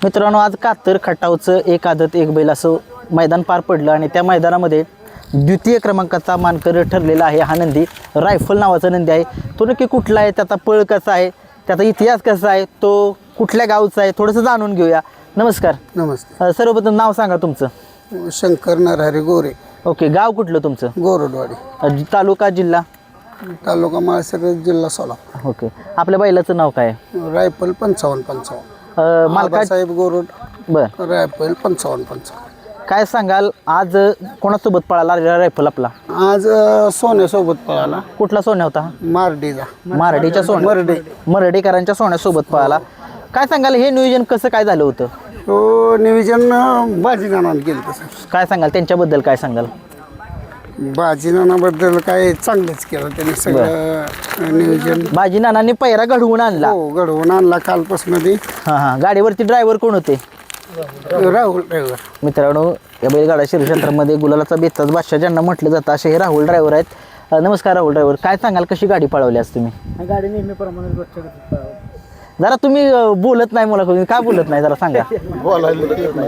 मित्रांनो, आज कातर खटावचं एक आदत एक बैल असं मैदान पार पडलं आणि त्या मैदानामध्ये द्वितीय क्रमांकाचा मानकरी ठरलेला आहे हा नंदी. रायफल नावाचा नंदी आहे. तो नक्की कुठला आहे, त्याचा पळ कसा आहे, त्याचा इतिहास कसा आहे, तो कुठल्या गावचा आहे, थोडंसं जाणून घेऊया. नमस्कार. नमस्ते. सर्वप्रथम नाव सांगा तुमचं. शंकर नरहरी गोरे, ओके. गाव कुठलं तुमचं? गोरडवाडी, तालुका जिल्हा? तालुका माळशिरस, जिल्हा सोलापूर. ओके. आपल्या बैलाचं नाव काय आहे? रायफल 55-55. मालका साहेब गोरड. बरं. रायफल 55-55. काय सांगाल, आज कोणासोबत पळाला रायफल आपला? आज सोन्यासोबत पळाला. कुठला सोन्या होता? मारडीचा. मारडीच्या सोन्या, मरडेकरांच्या सोन्यासोबत पळाला. काय सांगाल, हे नियोजन कसं काय झालं होतं? तो नियोजन बाजीनानानं केलं तसं. काय सांगाल त्यांच्याबद्दल, काय सांगाल? बाजीनानाबद्दल काय चांगलंच केलं त्यांनी सगळं नियोजन. बाजी नानांनी पैरा घडवून आणला. हो, घडवून आणला कालपासून. हां हां. गाडीवरती ड्रायव्हर कोण होते? राहुल ड्रायव्हर. मित्रांनो, या बैलगाडा क्षेत्रामध्ये गुलालाचा बेताज बादशाह ज्यांना म्हटलं जातं असे हे राहुल ड्रायव्हर आहेत. नमस्कार राहुल ड्रायव्हर. काय सांगाल, कशी गाडी पळवली आज तुम्ही? गाडी नेहमीप्रमाणे जरा तुम्ही बोलत नाही, मला का बोलत नाही जरा सांगा.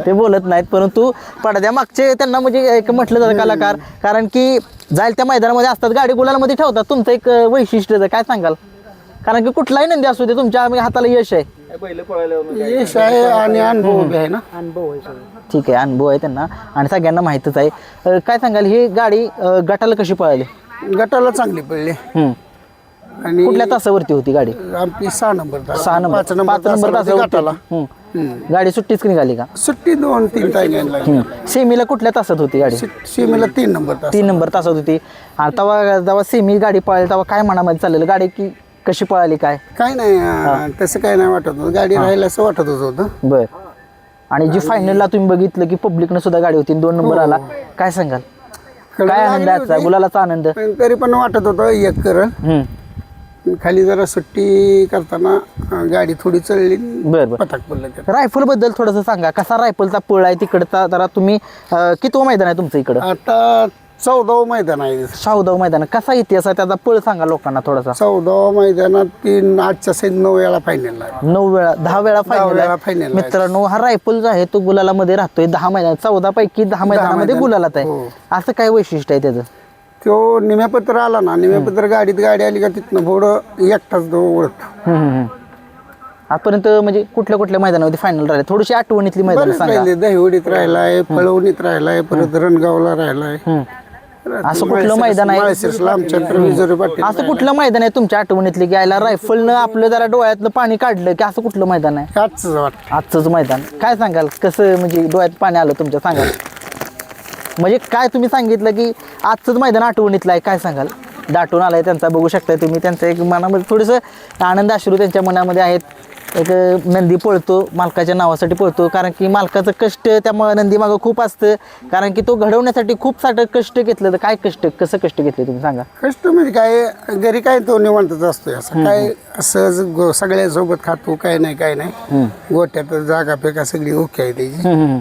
ते बोलत नाहीत, परंतु पडद्या मागचे त्यांना म्हणजे एक म्हटलं जातं कलाकार, कारण की जाईल त्या मैदानामध्ये असतात, गाडी गुलालामध्ये ठेवतात. तुमचं एक वैशिष्ट्य काय सांगाल? कारण की कुठलाही नंदी असू दे, तुमच्या हाताला यश आहे. यश आहे आणि अनुभव बी आहे ना. अनुभव आहे सगळं. ठीक आहे, अनुभव आहे त्यांना आणि सगळ्यांना माहीतच आहे. काय सांगाल, ही गाडी गटाला कशी पळाली? गटाला चांगली पडली. आणि कुठल्या तासावरती होती गाडी? आपली 6 नंबर तास. 6 नंबर, 5 नंबर तासावरती गटाला गाडी सुट्टीच निघाली का? सुट्टी 2-3 टाइम लागली. सेमीला कुठल्या तासात होती गाडी? सीमेला 3 नंबर तास. 3 नंबर तासात होती. आणि जेव्हा सेमी गाडी पळाली तेव्हा काय मनामध्ये चाललेलं, गाडी की कशी पळाली काय? काय नाही, तसं काय नाही वाटत होतं. गाडी राहिलं असं वाटत होतं. बर. आणि जी फायनलला तुम्ही बघितलं की पब्लिकनं सुद्धा गाडी होती, 2 नंबर आला, काय सांगाल? काय आनंद आहे आजचा, गुलालाचा आनंद? तरी पण वाटत होतं एक करल. खाली जरा सुट्टी करताना गाडी थोडी चढली. बरं. पटाक पडलं. रायफल बद्दल थोडंसं सांगा, कसा रायफलचा पळ आहे तिकडचा? जरा तुम्ही किती मैदान आहे तुमचं इकडं? आता 14वं मैदान आहे. 14वं मैदान. कसा इतिहास आहे त्याचा, पळ सांगा लोकांना थोडासा. 14वं मैदानात आजच्या सहित 9 वेळा फायनल आहे. 9 वेळा, 10 वेळा 10 वेळा फायनल. final मित्रांनो, हा रायफल जो आहे तो गुलालामध्ये राहतोय. 10 मैदान, 14 पैकी 10 मैदानामध्ये गुलालात आहे. हो. असं काय वैशिष्ट्य आहे त्याचं? तो निम्यापत्र आला ना, निम्यापत्र गाडीत गाडी आली का तिथनं पुढं एकटाच तो ओळखतो. आजपर्यंत म्हणजे कुठल्या कुठल्या मैदानामध्ये फायनल राहिले, थोडीशी आठवणीतली मैदान सांगा. दहिवडीत राहिलाय, फळवणीत राहिलाय, परत रणगावला राहिलाय. असं कुठलं मैदान आहे? असं कुठलं मैदान आहे तुमच्या आठवणीतली की यायला रायफलनं आपलं जरा डोळ्यातलं पाणी काढलं की असं कुठलं मैदान आहे? आजचंच मैदान. काय सांगाल, कसं म्हणजे डोळ्यात पाणी आलं तुमच्या, सांगाल? म्हणजे काय तुम्ही सांगितलं की आजचंच मैदान आठवणीतलं आहे, काय सांगाल? दाटून आलाय त्यांचा, बघू शकता तुम्ही. त्यांचं एक मनामध्ये थोडंसं आनंद अश्रू त्यांच्या मनामध्ये आहेत. एक नंदी पळतो, मालकाच्या नावासाठी पळतो, कारण की मालकाचं कष्ट त्यामुळे नंदी मागं खूप असतं, कारण की तो घडवण्यासाठी खूप सारं कष्ट घेतलं. तर काय कष्ट, कसं कष्ट घेतले तुम्ही सांगा? कष्ट म्हणजे काय, घरी काय तो निवांतच असतोय. असं काय सहज सगळ्यासोबत खातो, काय नाही. गोट्यात जागा फेका सगळी ओके आहे त्याची.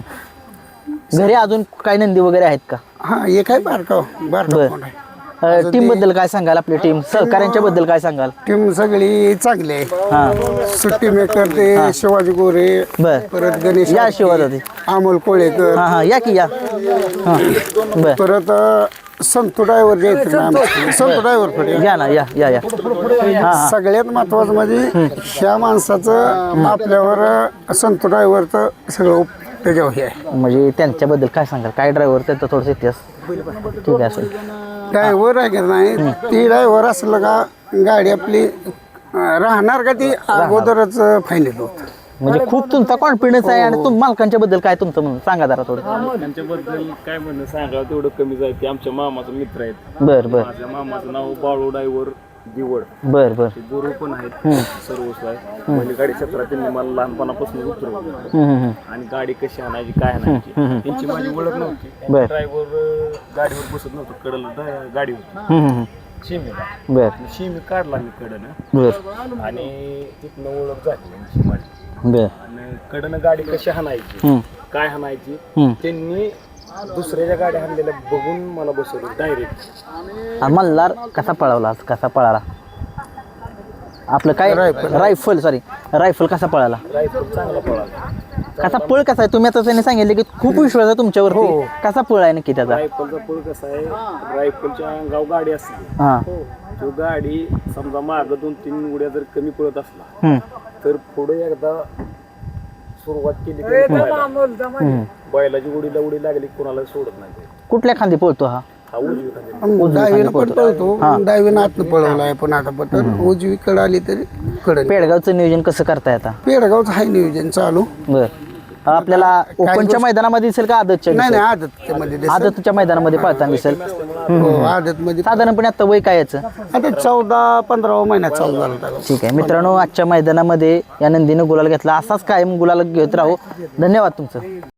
घरी अजून काही नंदी वगैरे आहेत का? हा, एक आहे बारका कोण आहे. टीम बद्दल काय सांगाल? आपली टीम सहकार्यांच्या बद्दल काय सांगाल? टीम सगळी चांगली आहे. सुट्टी मेकर ते शिवाजी गोरे, परत गणेश या शिवाजी, अमोल कोळेकर, या की या. परत संतू ड्रायव्हर जे आहेत ना, संतू ड्रायव्हर या ना, या या या. सगळ्यात महत्वाचं म्हणजे ह्या माणसाचं आपल्यावर संतू ड्रायव्हरचं सगळं त्याच्यावर हे आहे. म्हणजे त्यांच्याबद्दल काय सांगाल? काय ड्रायव्हर, त्यांचा थोडासा इतिहास? ठीक आहे, असेल. ड्रायव्हर आहे का नाही, ती ड्रायव्हर असलं का गाडी आपली राहणार का ती अगोदरच फायनल होत. म्हणजे खूप तुमचा कॉन्फिडन्स आहे. आणि तुम मालकांच्या बद्दल काय तुमचं म्हणून सांगा जरा थोडं. त्यांच्याबद्दल काय म्हणणं सांगा तेवढं कमीच आहे. ते आमच्या मामाचा मित्र आहेत. बर बर. माझ्या मामाचं नाव बाळू ड्रायव्हर दिवड. बर बर. गुरु पण आहेत, सर्वस्व आहे. पहिली गाडी क्षेत्रात त्यांनी मला लहानपणापासून उतरवलं आणि गाडी कशी आणायची, काय आणायची त्यांची माझी ओळख नव्हती. ड्रायव्हर गाडीवर बसत नव्हतं, कडला गाडी होती शिमीला. बर. शिमी काढला मी कडनं. बर. आणि तिथनं ओळख झाली शिमाची. बर. आणि कडनं गाडी कशी हाणायची, काय हाणायची, त्यांनी दुसऱ्याच्या गाड्या हाणलेल्या बघून मला बसवलं डायरेक्ट. मल्हार कसा पळवला, कसा पळाला? आपलं काय रायफल रायफल कसा पळाला रायफल चांगला पळाला. कसा पळ कसा आहे तुम्ही आता त्यांनी सांगितलं की खूप विश्वास आहे तुमच्यावरती कसा पळ आहे नक्की त्याचा रायफलचा पळ कसा आहे, रायफलच्या अंगावर गाडी असते, हा तो गाडी समजा मागं 2-3 उड्या जर कमी पळत असला हम्म. तर पुढे एकदा सुरुवात केली की बैलाची उडीला उडी लागली कोणाला सोडत नाही ते. कुठल्या खांदी पळतो हा हा उजवी खाली. डावीनं पण पळतो डावीनं आतनं पळवलाय पण आता पण उजवीकडे आली तरी कडे पेडगावचं नियोजन कसं करताय आता पेडगावचं आहे नियोजन चालू. बर आपल्याला ओपनच्या मैदानामध्ये दिसेल का आदतच्या नाही दिसेल? नाही आदत मध्ये दिसेल. आदतच्या मैदानामध्ये पळताना दिसेल हो, आदत मध्ये साधारणपणे आता वय काय याचं आता 14-15 महिन्यात चालू झालं त्याला. ठीक आहे मित्रांनो आजच्या मैदानामध्ये या नंदीनं गुलाल घेतला असाच कायम गुलाल घेत राहू धन्यवाद तुमचं